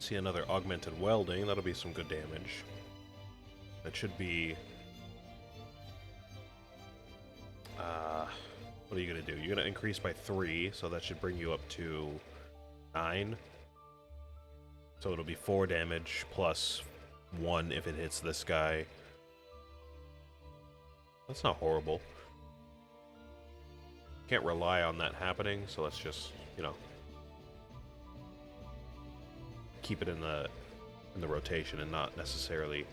See another augmented welding. That'll be some good damage. That should be... what are you going to do? You're going to increase by 3, so that should bring you up to 9. So it'll be 4 damage plus 1 if it hits this guy. That's not horrible. Can't rely on that happening, so let's just, you know, keep it in the rotation and not necessarily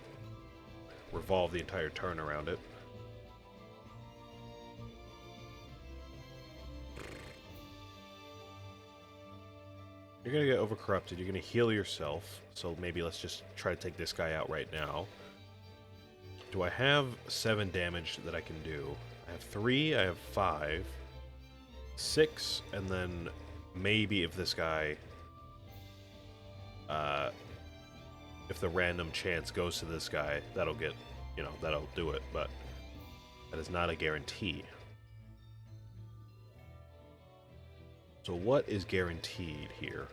revolve the entire turn around it. You're gonna get overcorrupted, you're gonna heal yourself, so maybe let's just try to take this guy out right now. Do I have 7 damage that I can do? I have 3, I have 5, 6, and then maybe if this guy... if the random chance goes to this guy, that'll get, you know, that'll do it, but that is not a guarantee. So what is guaranteed here?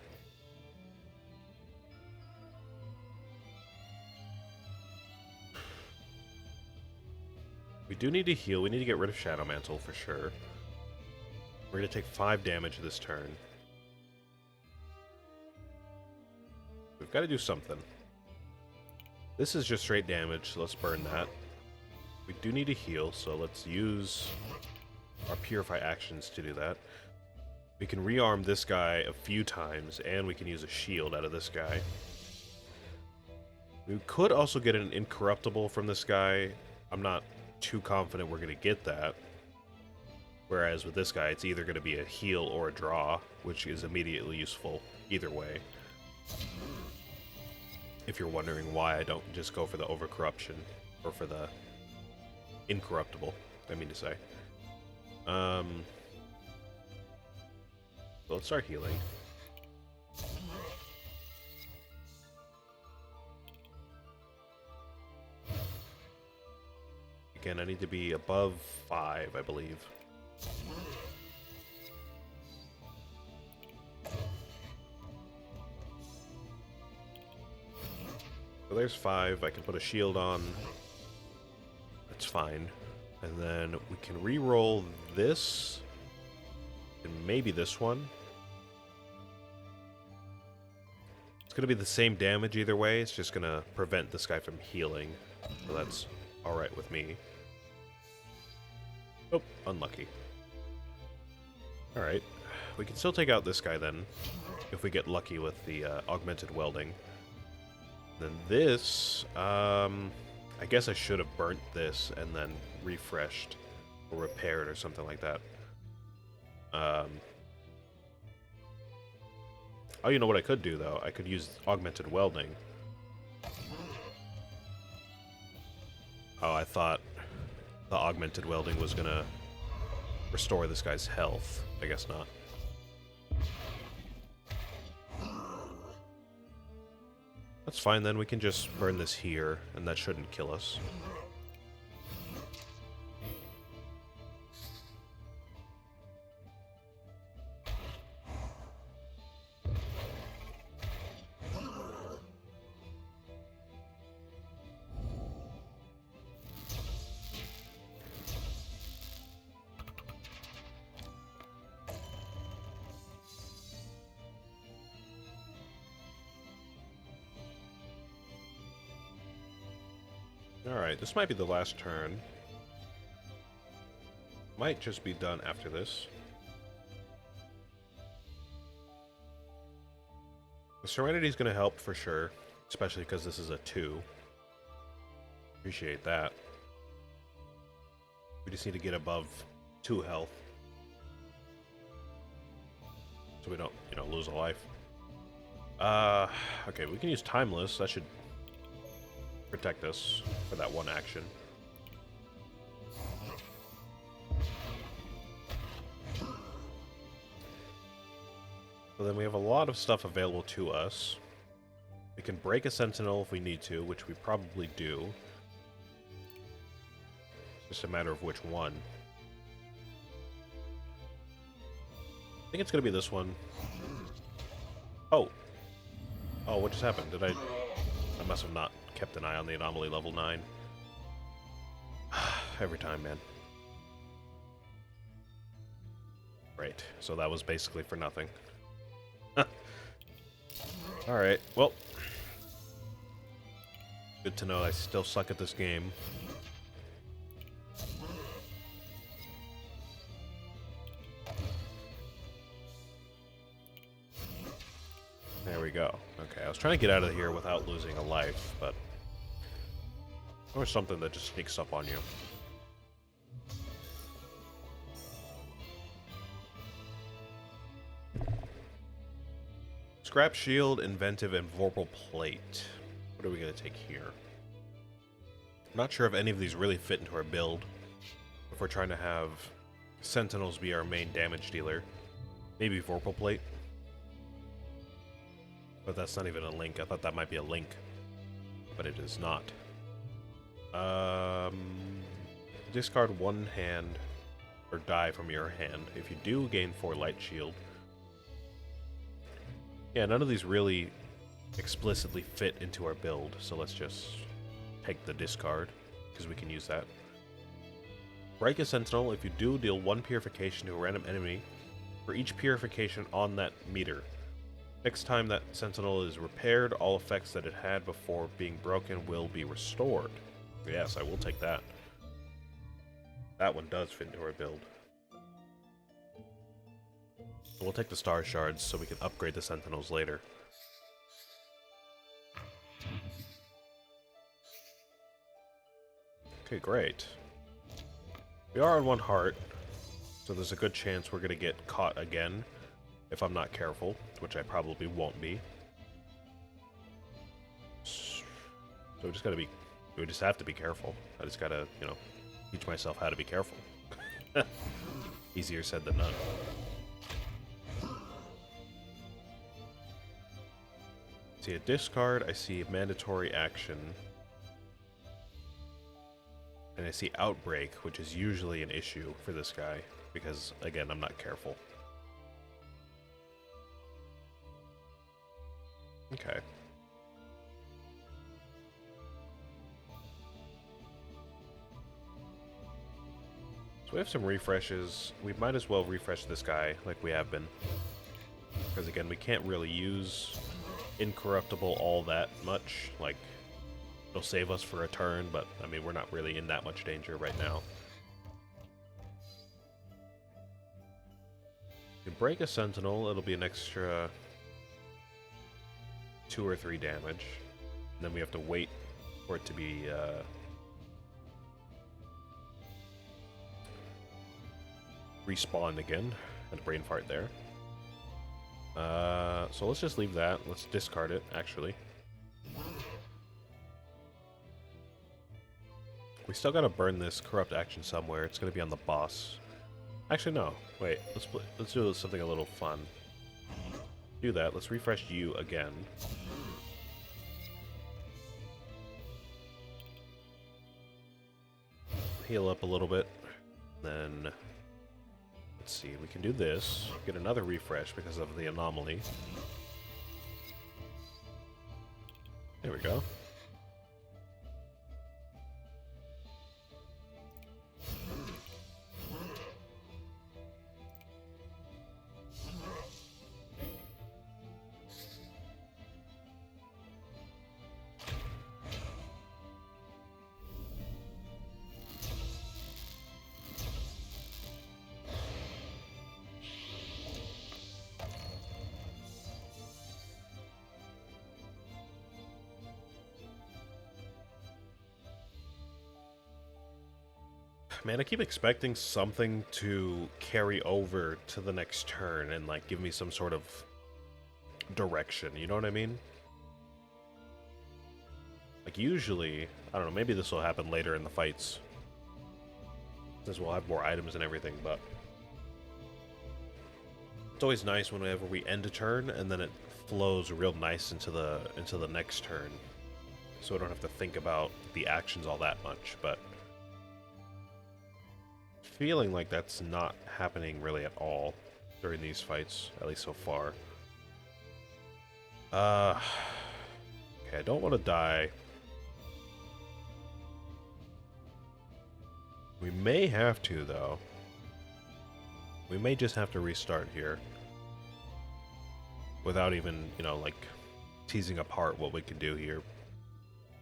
We do need to heal. We need to get rid of Shadow Mantle for sure. We're going to take 5 damage this turn. We've got to do something. This is just straight damage, so let's burn that. We do need to heal, so let's use our Purify actions to do that. We can rearm this guy a few times, and we can use a shield out of this guy. We could also get an Incorruptible from this guy. I'm not too confident we're going to get that. Whereas with this guy, it's either going to be a heal or a draw, which is immediately useful either way. If you're wondering why I don't just go for the Overcorruption, or for the Incorruptible, I mean to say. So let's start healing. Again, I need to be above 5, I believe. So there's 5. I can put a shield on. That's fine. And then we can re-roll this. And maybe this one. It's going to be the same damage either way. It's just going to prevent this guy from healing. So that's alright with me. Oh, unlucky. Alright. We can still take out this guy then, if we get lucky with the augmented welding. Then this, I guess I should have burnt this and then refreshed or repaired or something like that. Oh, you know what I could do, though? I could use augmented welding. Oh, I thought the augmented welding was gonna restore this guy's health. I guess not. That's fine then, we can just burn this here, and that shouldn't kill us. Alright, this might be the last turn. Might just be done after this. The Serenity is going to help for sure, especially because this is a 2. Appreciate that. We just need to get above 2 health. So we don't, you know, lose a life. Okay, we can use Timeless. That should protect us for that one action. So then we have a lot of stuff available to us. We can break a Sentinel if we need to, which we probably do. It's just a matter of which one. I think it's going to be this one. Oh. Oh, what just happened? Did I must have not kept an eye on the anomaly level 9. Every time, man. Right, so that was basically for nothing. Alright, well. Good to know I still suck at this game. There we go. Okay, I was trying to get out of here without losing a life, but there's something that just sneaks up on you. Scrap Shield, Inventive, and Vorpal Plate. What are we going to take here? I'm not sure if any of these really fit into our build. If we're trying to have Sentinels be our main damage dealer. Maybe Vorpal Plate. But that's not even a link. I thought that might be a link. But it is not. Discard one hand or die from your hand. If you do, gain 4 Light Shield. Yeah, none of these really explicitly fit into our build, so let's just take the discard, because we can use that. Break a Sentinel. If you do, deal 1 purification to a random enemy for each purification on that meter. Next time that Sentinel is repaired, all effects that it had before being broken will be restored. Yes, I will take that. That one does fit into our build. We'll take the Star Shards so we can upgrade the Sentinels later. Okay, great. We are on 1 heart, so there's a good chance we're going to get caught again if I'm not careful, which I probably won't be. So we just have to be careful. I just gotta, you know, teach myself how to be careful. Easier said than done. See a discard, I see a mandatory action, and I see Outbreak, which is usually an issue for this guy, because, again, I'm not careful. Okay. So we have some refreshes. We might as well refresh this guy like we have been. Because, again, we can't really use Incorruptible all that much. Like, it'll save us for a turn, but I mean, we're not really in that much danger right now. You break a Sentinel, it'll be an extra 2 or 3 damage. And then we have to wait for it to be respawned again. Had a brain fart there. So let's just leave that. Let's discard it, actually. We still gotta burn this corrupt action somewhere. It's gonna be on the boss. Actually, no. Wait, let's do something a little fun. Do that. Let's refresh you again. Heal up a little bit. Then let's see, we can do this. Get another refresh because of the anomaly. There we go. Man, I keep expecting something to carry over to the next turn and, like, give me some sort of direction, you know what I mean? Like, usually, I don't know, maybe this will happen later in the fights, since we'll have more items and everything, but it's always nice whenever we end a turn and then it flows real nice into the next turn, so I don't have to think about the actions all that much, but feeling like that's not happening really at all during these fights, at least so far. Okay, I don't want to die. We may have to, though. We may just have to restart here. Without even, you know, like, teasing apart what we can do here.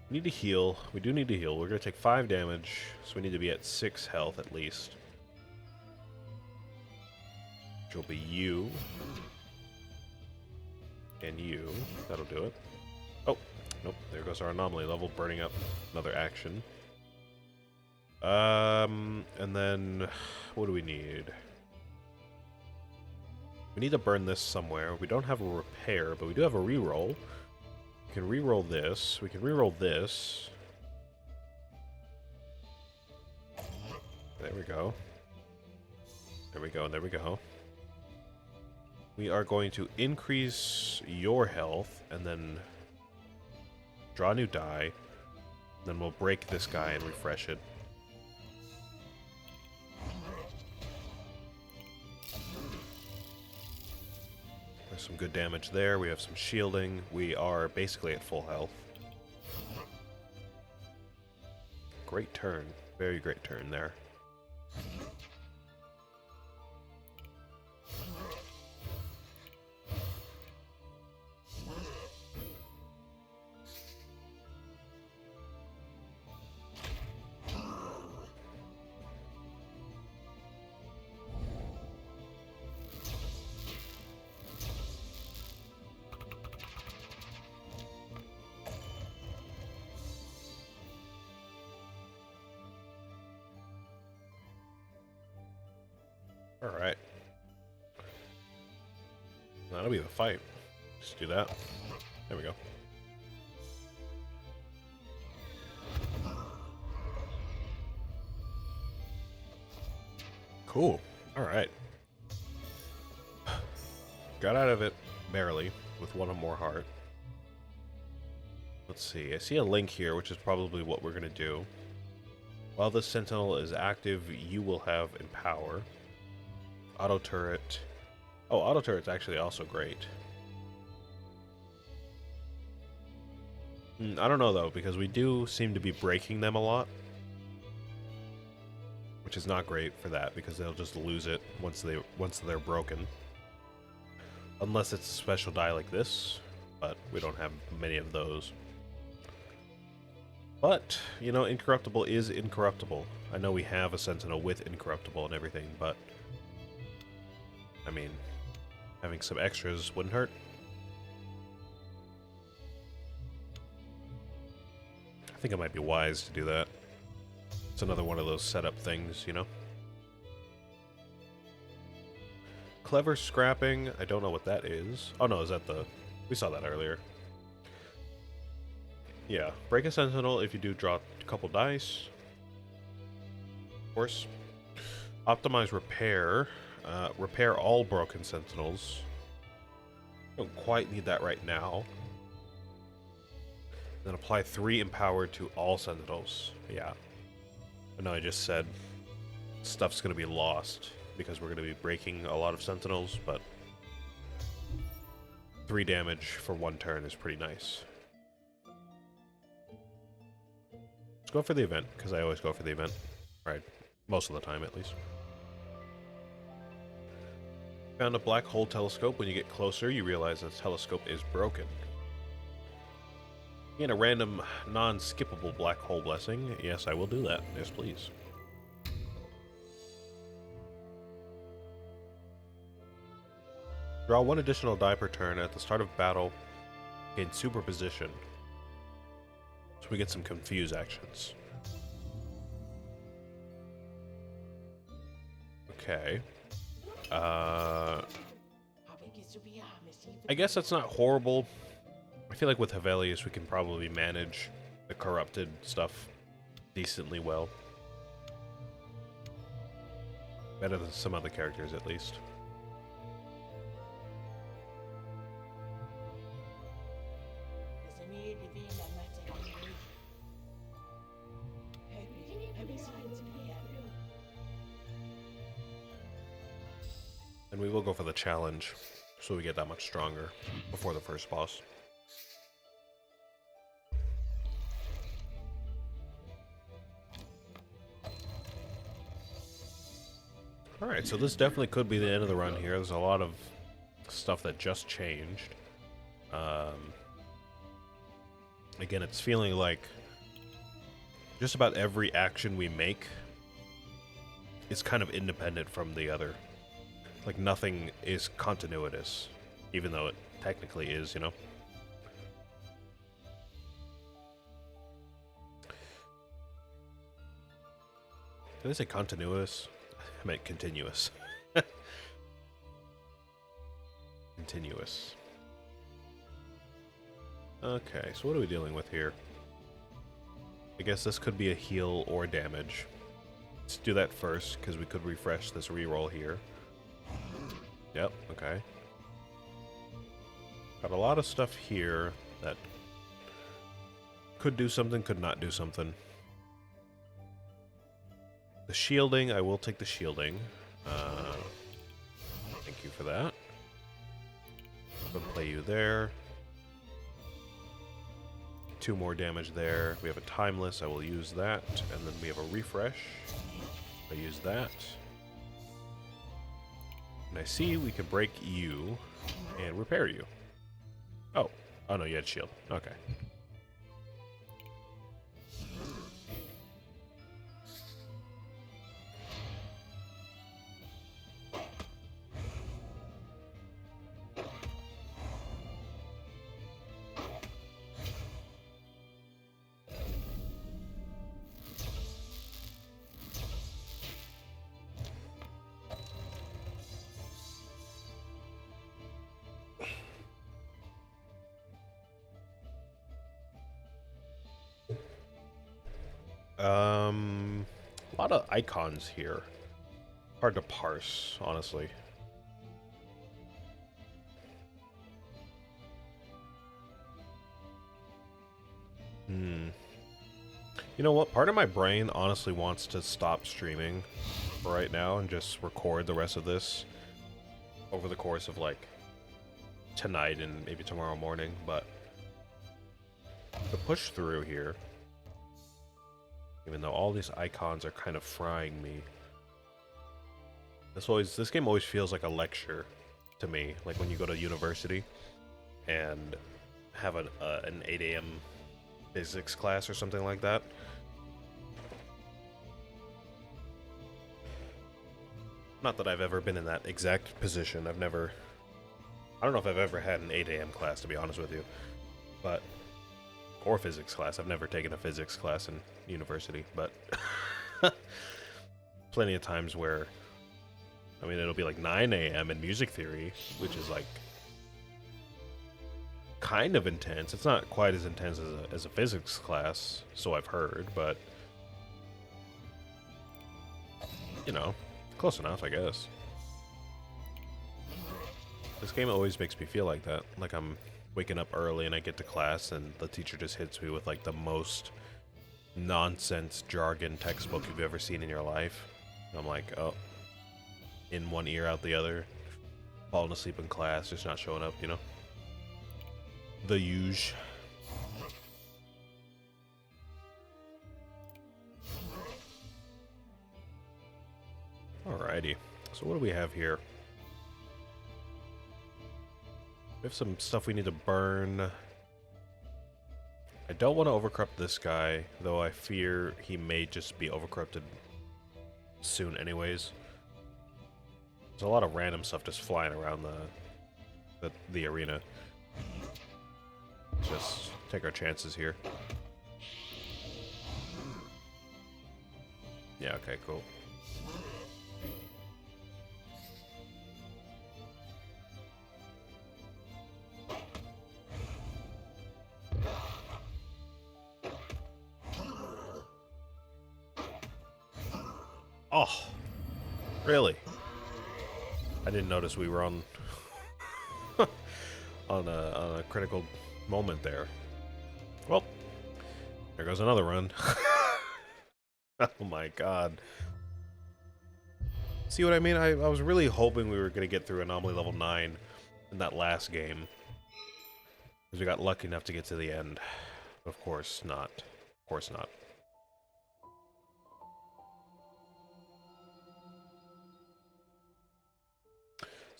We need to heal. We do need to heal. We're going to take 5 damage, so we need to be at 6 health at least. Which will be you. And you. That'll do it. Oh, nope. There goes our anomaly level, burning up another action. And then, what do we need? We need to burn this somewhere. We don't have a repair, but we do have a reroll. We can reroll this. We can reroll this. There we go. There we go, and there we go. We are going to increase your health, and then draw a new die. Then we'll break this guy and refresh it. There's some good damage there. We have some shielding. We are basically at full health. Great turn. Very great turn there. Alright. That'll be the fight. Just do that. There we go. Cool. Alright. Got out of it barely with one or more heart. Let's see. I see a link here, which is probably what we're going to do. While this sentinel is active, you will have Empower. Auto turret. Oh, auto turret's actually also great. I don't know though, because we do seem to be breaking them a lot. Which is not great for that, because they'll just lose it once they're broken. Unless it's a special die like this, but we don't have many of those. But, you know, Incorruptible is incorruptible. I know we have a Sentinel with Incorruptible and everything, but I mean, having some extras wouldn't hurt. I think it might be wise to do that. It's another one of those setup things, you know? Clever scrapping. I don't know what that is. Oh no, is that the... We saw that earlier. Yeah. Break a sentinel if you do draw a couple dice. Of course. Optimize repair. Repair all broken sentinels. Don't quite need that right now. Then apply 3 empowered to all sentinels. Yeah. I know I just said stuff's going to be lost because we're going to be breaking a lot of sentinels, but 3 damage for 1 turn is pretty nice. Let's go for the event, because I always go for the event. Right, most of the time at least. Found a black hole telescope. When you get closer, you realize the telescope is broken. Gain a random, non-skippable black hole blessing. Yes, I will do that. Yes, please. Draw 1 additional die per turn. At the start of battle, gain superposition. So we get some confuse actions. Okay. I guess that's not horrible. I feel like with Hevelius we can probably manage the corrupted stuff decently well. Better than some other characters, at least. And we will go for the challenge, so we get that much stronger before the first boss. Alright, so this definitely could be the end of the run here. There's a lot of stuff that just changed. Again, it's feeling like just about every action we make is kind of independent from the other. Like, nothing is continuous, even though it technically is, you know? Did I say continuous? I meant continuous. Continuous. Okay, so what are we dealing with here? I guess this could be a heal or damage. Let's do that first, because we could refresh this reroll here. Yep, okay. Got a lot of stuff here that could do something, could not do something. The shielding, I will take the shielding. Thank you for that. I'm gonna play you there. 2 more damage there. We have a timeless, I will use that. And then we have a refresh. I use that. And I see we can break you and repair you. Oh. Oh no, you had shield. Okay. A lot of icons here. Hard to parse, honestly. You know what? Part of my brain honestly wants to stop streaming right now and just record the rest of this over the course of, like, tonight and maybe tomorrow morning, but the push through here, even though all these icons are kind of frying me, this game always feels like a lecture to me, like when you go to university and have an 8 a.m. physics class or something like that. Not that I've ever been in that exact position. I don't know if I've ever had an 8 a.m. class, to be honest with you. Or physics class. I've never taken a physics class in university, but plenty of times where, I mean, it'll be like 9 a.m. in music theory, which is like kind of intense. It's not quite as intense as a physics class, so I've heard, but you know, close enough, I guess. This game always makes me feel like that. Like I'm waking up early and I get to class and the teacher just hits me with like the most nonsense jargon textbook you've ever seen in your life. And I'm like, oh, in one ear, out the other. Falling asleep in class, just not showing up, you know? The huge. Alrighty. So what do we have here? We have some stuff we need to burn. I don't want to overcorrupt this guy, though I fear he may just be overcorrupted soon anyways. There's a lot of random stuff just flying around the arena. Just take our chances here. Yeah, okay, cool. Oh, really? I didn't notice we were on on a critical moment there. Well, there goes another run. Oh my god. See what I mean? I was really hoping we were going to get through Anomaly level 9 in that last game. Because we got lucky enough to get to the end. Of course not. Of course not.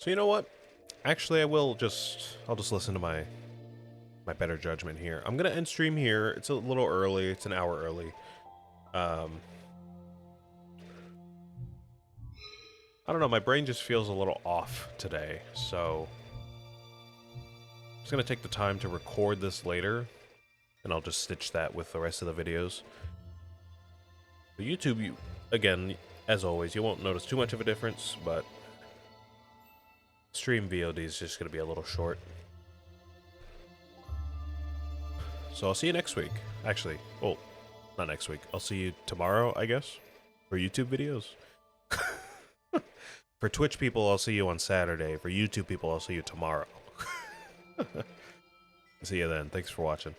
So you know what? Actually, I'll just listen to my better judgment here. I'm gonna end stream here. It's a little early. It's an hour early. I don't know. My brain just feels a little off today, so I'm just gonna take the time to record this later, and I'll just stitch that with the rest of the videos. For YouTube, again, as always, you won't notice too much of a difference, but stream VOD is just gonna be a little short. So I'll see you next week. Actually, well, not next week. I'll see you tomorrow, I guess, for YouTube videos. For Twitch people, I'll see you on Saturday. For YouTube people, I'll see you tomorrow. See you then. Thanks for watching.